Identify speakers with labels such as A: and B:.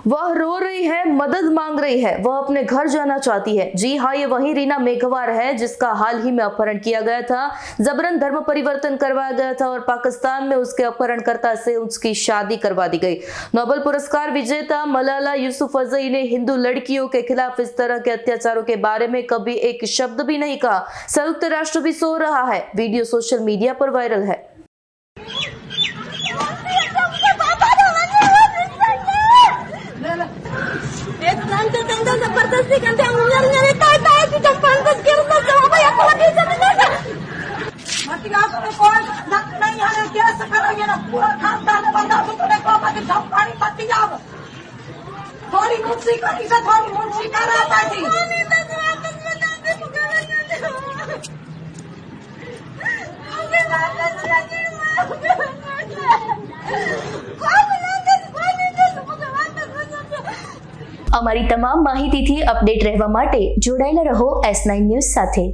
A: वह रो रही है, मदद मांग रही है, वह अपने घर जाना चाहती है। जी हाँ, ये वही रीना मेघवार है जिसका हाल ही में अपहरण किया गया था, जबरन धर्म परिवर्तन करवाया गया था और पाकिस्तान में उसके अपहरणकर्ता से उसकी शादी करवा दी गई। नोबेल पुरस्कार विजेता मलाला यूसुफजई ने हिंदू लड़कियों के खिलाफ इस तरह के अत्याचारों के बारे में कभी एक शब्द भी नहीं कहा। संयुक्त राष्ट्र भी सो रहा है। वीडियो सोशल मीडिया पर वायरल है।
B: जबरदस्ती करते हम nyari tahu di depan terus kita coba ya kalau bisa benar mati आपने कौन नहीं है क्या करो ये ना पूरा खानदान बंदा तुमने को मत जब पानी पत्ती जाओ थोड़ी मुंशी करी से थोड़ी मुंशी कराता थी
A: અમારી તમામ માહિતીથી અપડેટ રહેવા માટે જોડાયેલા રહો S9 ન્યૂઝ સાથે।